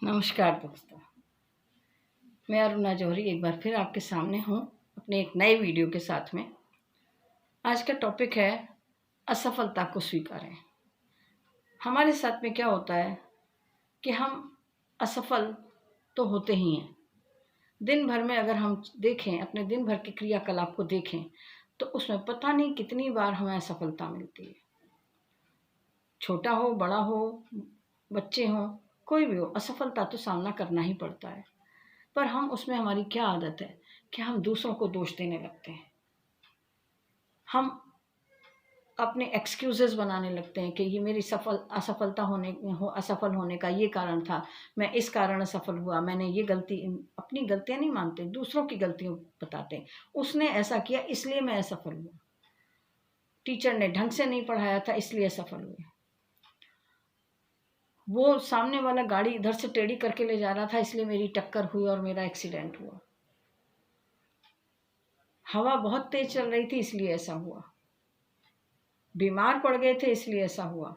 नमस्कार दोस्तों, मैं अरुणा जौहरी एक बार फिर आपके सामने हूँ अपने एक नए वीडियो के साथ में। आज का टॉपिक है असफलता को स्वीकारें। हमारे साथ में क्या होता है कि हम असफल तो होते ही हैं। दिन भर में अगर हम देखें, अपने दिन भर के क्रियाकलाप को देखें तो उसमें पता नहीं कितनी बार हमें असफलता मिलती है। छोटा हो, बड़ा हो, बच्चे हों, कोई भी हो, असफलता तो सामना करना ही पड़ता है। पर हम उसमें हमारी क्या आदत है कि हम दूसरों को दोष देने लगते हैं। हम अपने एक्सक्यूजेस बनाने लगते हैं कि ये मेरी असफल होने का ये कारण था, मैं इस कारण असफल हुआ, मैंने ये गलती। अपनी गलतियां नहीं मानते, दूसरों की गलतियां बताते हैं। उसने ऐसा किया इसलिए मैं असफल हुआ, टीचर ने ढंग से नहीं पढ़ाया था इसलिए असफल हुए, वो सामने वाला गाड़ी इधर से टेढ़ी करके ले जा रहा था इसलिए मेरी टक्कर हुई और मेरा एक्सीडेंट हुआ, हवा बहुत तेज चल रही थी इसलिए ऐसा हुआ, बीमार पड़ गए थे इसलिए ऐसा हुआ,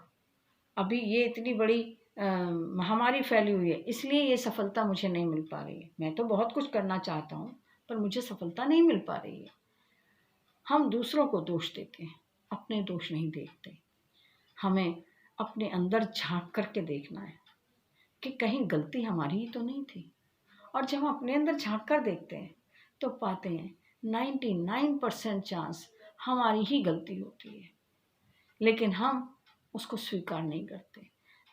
अभी ये इतनी बड़ी महामारी फैली हुई है इसलिए ये सफलता मुझे नहीं मिल पा रही है। मैं तो बहुत कुछ करना चाहता हूँ पर मुझे सफलता नहीं मिल पा रही है। हम दूसरों को दोष देते हैं, अपने दोष नहीं देखते। हमें अपने अंदर झांक करके देखना है कि कहीं गलती हमारी ही तो नहीं थी। और जब हम अपने अंदर झांक कर देखते हैं तो पाते हैं 99% चांस हमारी ही गलती होती है, लेकिन हम उसको स्वीकार नहीं करते।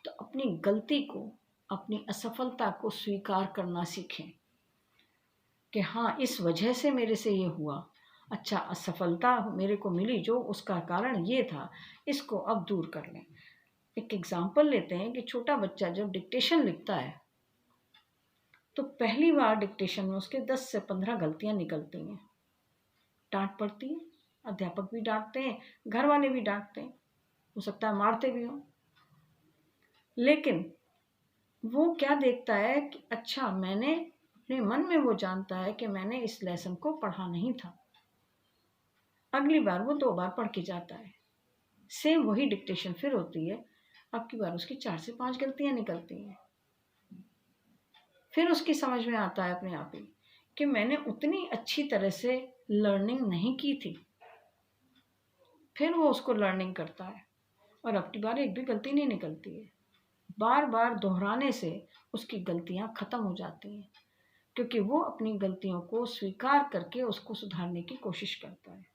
तो अपनी गलती को, अपनी असफलता को स्वीकार करना सीखें कि हाँ, इस वजह से मेरे से ये हुआ। अच्छा, असफलता मेरे को मिली जो उसका कारण ये था, इसको अब दूर कर लें। एक एग्जाम्पल लेते हैं कि छोटा बच्चा जब डिक्टेशन लिखता है तो पहली बार डिक्टेशन में उसके 10 से 15 गलतियां निकलती हैं। डांट पड़ती है, अध्यापक भी डांटते हैं, घर वाले भी डांटते हैं, हो सकता है मारते भी हों। लेकिन वो क्या देखता है कि अच्छा, मैंने अपने मन में वो जानता है कि मैंने इस लेसन को पढ़ा नहीं था। अगली बार वो 2 बार पढ़ के जाता है, सेम वही डिक्टेशन फिर होती है। अब की बार उसकी 4 से 5 गलतियां निकलती हैं। फिर उसकी समझ में आता है अपने आप ही कि मैंने उतनी अच्छी तरह से लर्निंग नहीं की थी। फिर वो उसको लर्निंग करता है और अब की बार एक भी गलती नहीं निकलती है। बार बार दोहराने से उसकी गलतियां खत्म हो जाती हैं, क्योंकि वो अपनी गलतियों को स्वीकार करके उसको सुधारने की कोशिश करता है।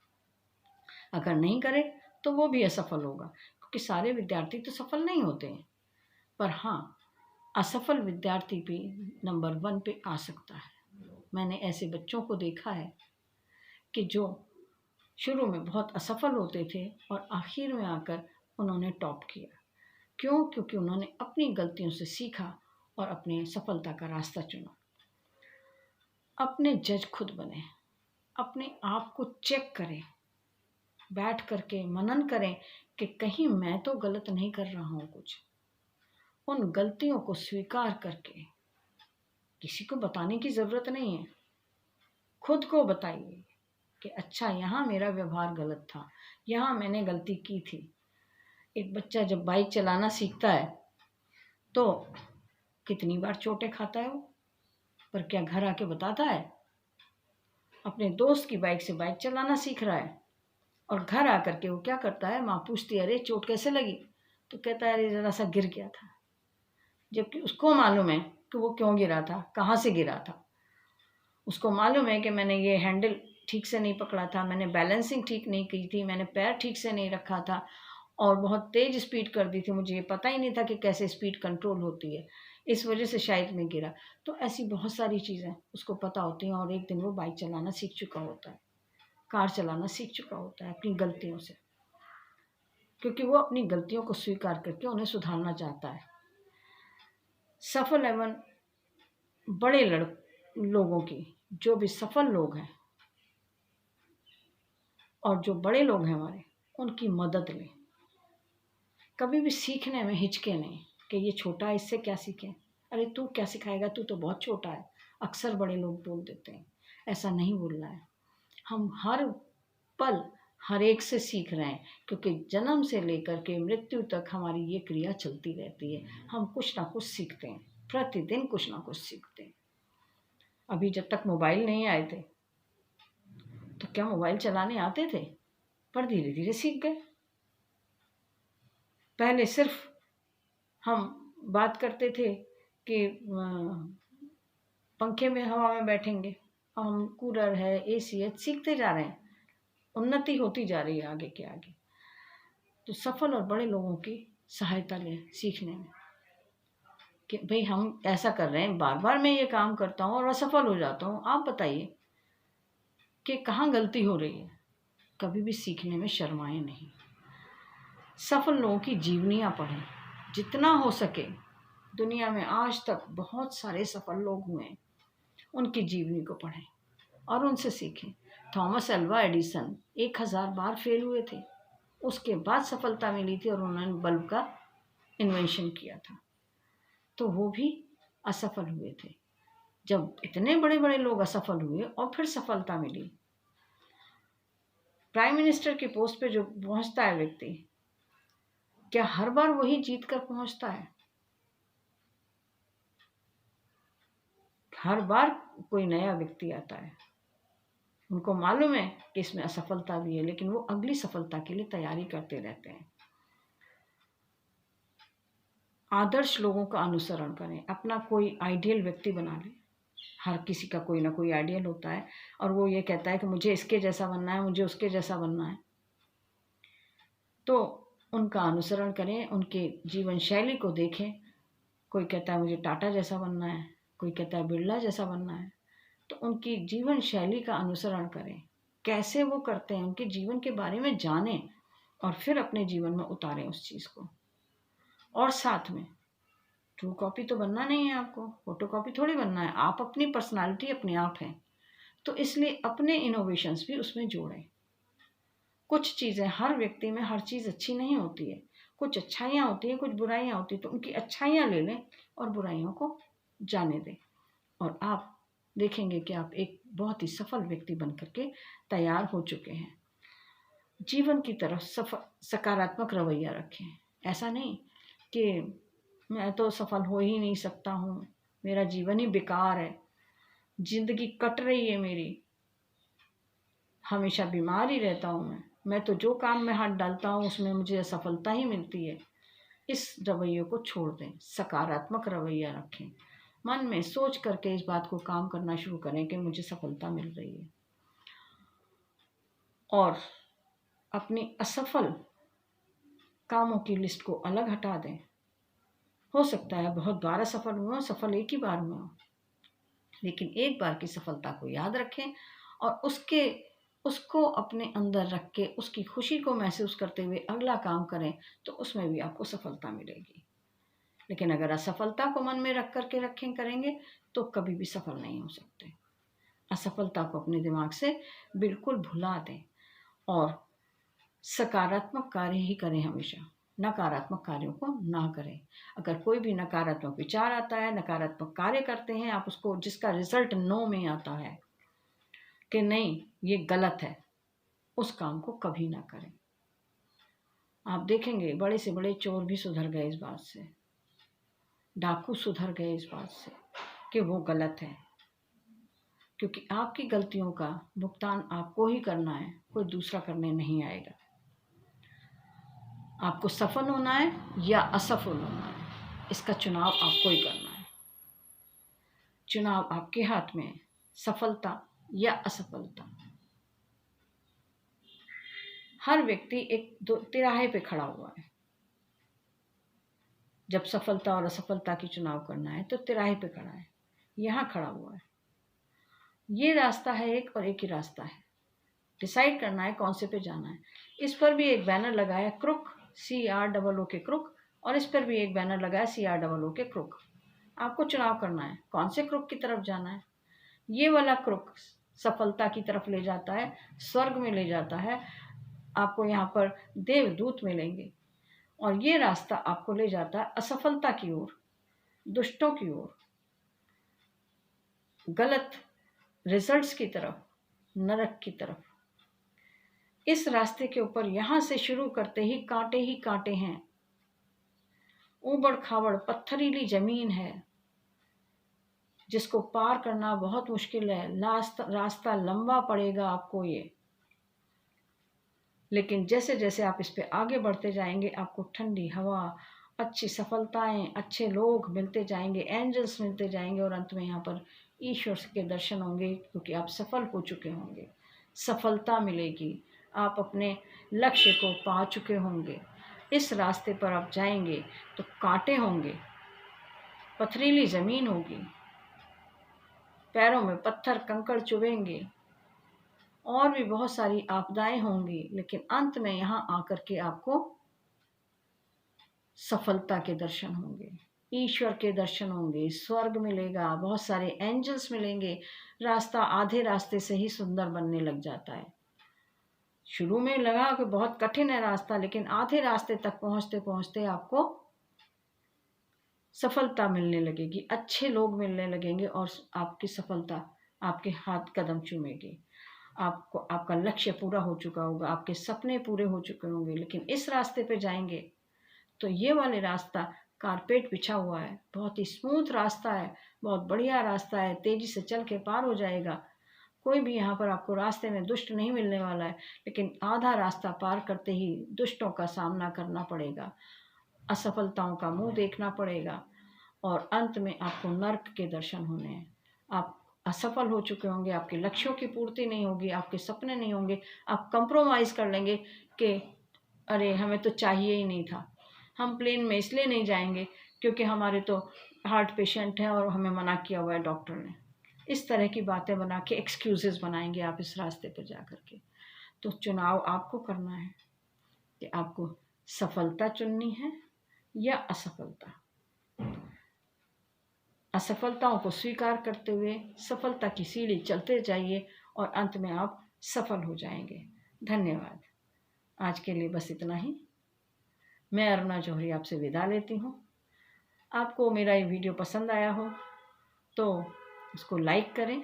अगर नहीं करे तो वो भी असफल होगा, क्योंकि सारे विद्यार्थी तो सफल नहीं होते हैं। पर हाँ, असफल विद्यार्थी भी नंबर 1 पे आ सकता है। मैंने ऐसे बच्चों को देखा है कि जो शुरू में बहुत असफल होते थे और आखिर में आकर उन्होंने टॉप किया। क्यों? क्योंकि उन्होंने अपनी गलतियों से सीखा और अपने सफलता का रास्ता चुना। अपने जज खुद बने, अपने आप को चेक करें, बैठ करके मनन करें कि कहीं मैं तो गलत नहीं कर रहा हूँ कुछ। उन गलतियों को स्वीकार करके, किसी को बताने की ज़रूरत नहीं है, खुद को बताइए कि अच्छा, यहाँ मेरा व्यवहार गलत था, यहाँ मैंने गलती की थी। एक बच्चा जब बाइक चलाना सीखता है तो कितनी बार चोटें खाता है वो, पर क्या घर आके बताता है? अपने दोस्त की बाइक से बाइक चलाना सीख रहा है और घर आकर के वो क्या करता है, माँ पूछती है अरे चोट कैसे लगी, तो कहता है अरे ज़रा सा गिर गया था। जबकि उसको मालूम है कि वो क्यों गिरा था, कहाँ से गिरा था। उसको मालूम है कि मैंने ये हैंडल ठीक से नहीं पकड़ा था, मैंने बैलेंसिंग ठीक नहीं की थी, मैंने पैर ठीक से नहीं रखा था और बहुत तेज़ स्पीड कर दी थी, मुझे ये पता ही नहीं था कि कैसे स्पीड कंट्रोल होती है, इस वजह से शायद मैं गिरा। तो ऐसी बहुत सारी चीज़ें उसको पता होती हैं और एक दिन वो बाइक चलाना सीख चुका होता है, कार चलाना सीख चुका होता है अपनी गलतियों से, क्योंकि वो अपनी गलतियों को स्वीकार करके उन्हें सुधारना चाहता है। सफल एवं बड़े लोगों की, जो भी सफल लोग हैं और जो बड़े लोग हैं हमारे, उनकी मदद लें। कभी भी सीखने में हिचके नहीं कि ये छोटा है इससे क्या सीखें, अरे तू क्या सिखाएगा, तू तो बहुत छोटा है। अक्सर बड़े लोग बोल देते हैं, ऐसा नहीं बोलना है। हम हर पल हर एक से सीख रहे हैं, क्योंकि जन्म से लेकर के मृत्यु तक हमारी ये क्रिया चलती रहती है, हम कुछ ना कुछ सीखते हैं। प्रतिदिन कुछ ना कुछ सीखते हैं। अभी जब तक मोबाइल नहीं आए थे तो क्या मोबाइल चलाने आते थे? पर धीरे धीरे सीख गए। पहले सिर्फ हम बात करते थे कि पंखे में हवा में बैठेंगे, हम कूलर है, एसी है, सीखते जा रहे हैं, उन्नति होती जा रही है आगे के आगे। तो सफल और बड़े लोगों की सहायता लें सीखने में कि भाई हम ऐसा कर रहे हैं, बार बार मैं ये काम करता हूँ और असफल हो जाता हूँ, आप बताइए कि कहाँ गलती हो रही है। कभी भी सीखने में शर्माएं नहीं। सफल लोगों की जीवनियाँ पढ़ें जितना हो सके। दुनिया में आज तक बहुत सारे सफल लोग हुए हैं, उनकी जीवनी को पढ़ें और उनसे सीखें। थॉमस अल्वा एडिसन 1000 बार फेल हुए थे, उसके बाद सफलता मिली थी और उन्होंने बल्ब का इन्वेंशन किया था। तो वो भी असफल हुए थे। जब इतने बड़े बड़े लोग असफल हुए और फिर सफलता मिली। प्राइम मिनिस्टर की पोस्ट पे जो पहुंचता है व्यक्ति, क्या हर बार वही जीत कर पहुंचता है? हर बार कोई नया व्यक्ति आता है, उनको मालूम है कि इसमें असफलता भी है, लेकिन वो अगली सफलता के लिए तैयारी करते रहते हैं। आदर्श लोगों का अनुसरण करें, अपना कोई आइडियल व्यक्ति बना लें। हर किसी का कोई ना कोई आइडियल होता है और वो ये कहता है कि मुझे इसके जैसा बनना है, मुझे उसके जैसा बनना है। तो उनका अनुसरण करें, उनके जीवन शैली को देखें। कोई कहता है मुझे टाटा जैसा बनना है, कोई कहता है बिरला जैसा बनना है। तो उनकी जीवन शैली का अनुसरण करें, कैसे वो करते हैं, उनके जीवन के बारे में जानें और फिर अपने जीवन में उतारें उस चीज़ को। और साथ में ट्रू कॉपी तो बनना नहीं है आपको, फोटो कॉपी थोड़ी बनना है। आप अपनी पर्सनालिटी अपने आप हैं, तो इसलिए अपने इनोवेशंस भी उसमें जोड़ें। कुछ चीज़ें, हर व्यक्ति में हर चीज़ अच्छी नहीं होती है, कुछ अच्छाइयाँ होती हैं, कुछ बुराइयाँ होती हैं। तो उनकी अच्छाइयाँ ले लें और बुराइयों को जाने दें और आप देखेंगे कि आप एक बहुत ही सफल व्यक्ति बन करके तैयार हो चुके हैं। जीवन की तरफ सकारात्मक रवैया रखें। ऐसा नहीं कि मैं तो सफल हो ही नहीं सकता हूँ, मेरा जीवन ही बेकार है, जिंदगी कट रही है मेरी, हमेशा बीमार ही रहता हूँ मैं तो जो काम में हाथ डालता हूँ उसमें मुझे असफलता ही मिलती है। इस रवैये को छोड़ दें, सकारात्मक रवैया रखें। मन में सोच करके इस बात को काम करना शुरू करें कि मुझे सफलता मिल रही है। और अपनी असफल कामों की लिस्ट को अलग हटा दें। हो सकता है बहुत बार असफल हुए, सफल एक ही बार हुए हो, लेकिन एक बार की सफलता को याद रखें और उसको अपने अंदर रख के उसकी खुशी को महसूस करते हुए अगला काम करें, तो उसमें भी आपको सफलता मिलेगी। लेकिन अगर असफलता को मन में रख करके करेंगे तो कभी भी सफल नहीं हो सकते। असफलता को अपने दिमाग से बिल्कुल भुला दें और सकारात्मक कार्य ही करें हमेशा, नकारात्मक कार्यों को ना करें। अगर कोई भी नकारात्मक विचार आता है, नकारात्मक कार्य करते हैं आप, उसको जिसका रिजल्ट नो में आता है कि नहीं ये गलत है, उस काम को कभी ना करें। आप देखेंगे बड़े से बड़े चोर भी सुधर गए इस बात से, डाकू सुधर गए इस बात से कि वो गलत है, क्योंकि आपकी गलतियों का भुगतान आपको ही करना है, कोई दूसरा करने नहीं आएगा। आपको सफल होना है या असफल होना है, इसका चुनाव आपको ही करना है। चुनाव आपके हाथ में है, सफलता या असफलता। हर व्यक्ति एक तिराहे पे खड़ा हुआ है। जब सफलता और असफलता की चुनाव करना है तो तिराहे पे खड़ा है, यहाँ खड़ा हुआ है। ये रास्ता है एक और एक ही रास्ता है, डिसाइड करना है कौन से पे जाना है। इस पर भी एक बैनर लगा है क्रुक, CROO के क्रुक, और इस पर भी एक बैनर लगा है CROO के क्रुक। आपको चुनाव करना है कौन से क्रुक की तरफ जाना है। ये वाला क्रुक सफलता की तरफ ले जाता है, स्वर्ग में ले जाता है, आपको यहाँ पर देवदूत मिलेंगे। और ये रास्ता आपको ले जाता है असफलता की ओर, दुष्टों की ओर, गलत रिजल्ट्स की तरफ, नरक की तरफ। इस रास्ते के ऊपर यहाँ से शुरू करते ही कांटे हैं, ऊबड़ खाबड़ पत्थरीली जमीन है, जिसको पार करना बहुत मुश्किल है, रास्ता लंबा पड़ेगा आपको ये, लेकिन जैसे जैसे आप इस पे आगे बढ़ते जाएंगे आपको ठंडी हवा, अच्छी सफलताएं, अच्छे लोग मिलते जाएंगे, एंजल्स मिलते जाएंगे और अंत में यहाँ पर ईश्वर के दर्शन होंगे, क्योंकि आप सफल हो चुके होंगे। सफलता मिलेगी, आप अपने लक्ष्य को पा चुके होंगे। इस रास्ते पर आप जाएंगे तो कांटे होंगे, पथरीली ज़मीन होगी, पैरों में पत्थर कंकड़ चुभेंगे और भी बहुत सारी आपदाएं होंगी, लेकिन अंत में यहाँ आकर के आपको सफलता के दर्शन होंगे, ईश्वर के दर्शन होंगे, स्वर्ग मिलेगा, बहुत सारे एंजल्स मिलेंगे। रास्ता आधे रास्ते से ही सुंदर बनने लग जाता है। शुरू में लगा कि बहुत कठिन है रास्ता, लेकिन आधे रास्ते तक पहुंचते पहुंचते आपको सफलता मिलने लगेगी, अच्छे लोग मिलने लगेंगे और आपकी सफलता आपके हाथ कदम चूमेगी। आपको आपका लक्ष्य पूरा हो चुका होगा, आपके सपने पूरे हो चुके होंगे। लेकिन इस रास्ते पे जाएंगे तो ये वाले रास्ता कारपेट बिछा हुआ है, बहुत ही स्मूथ रास्ता है, बहुत बढ़िया रास्ता है, तेजी से चल के पार हो जाएगा। कोई भी यहाँ पर आपको रास्ते में दुष्ट नहीं मिलने वाला है, लेकिन आधा रास्ता पार करते ही दुष्टों का सामना करना पड़ेगा, असफलताओं का मुंह देखना पड़ेगा और अंत में आपको नर्क के दर्शन होने हैं। आप असफल हो चुके होंगे, आपके लक्ष्यों की पूर्ति नहीं होगी, आपके सपने नहीं होंगे, आप कंप्रोमाइज़ कर लेंगे कि अरे हमें तो चाहिए ही नहीं था, हम प्लेन में इसलिए नहीं जाएंगे क्योंकि हमारे तो हार्ट पेशेंट है और हमें मना किया हुआ है डॉक्टर ने। इस तरह की बातें बना के एक्सक्यूज़ेस बनाएंगे आप इस रास्ते पर जा कर के। तो चुनाव आपको करना है कि आपको सफलता चुननी है या असफलता। असफलताओं को स्वीकार करते हुए सफलता की सीढ़ी चलते जाइए और अंत में आप सफल हो जाएंगे। धन्यवाद। आज के लिए बस इतना ही। मैं अरुणा जौहरी आपसे विदा लेती हूँ। आपको मेरा ये वीडियो पसंद आया हो तो उसको लाइक करें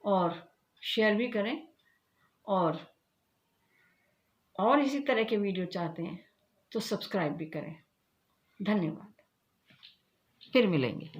और शेयर भी करें, और इसी तरह के वीडियो चाहते हैं तो सब्सक्राइब भी करें। धन्यवाद। फिर मिलेंगे।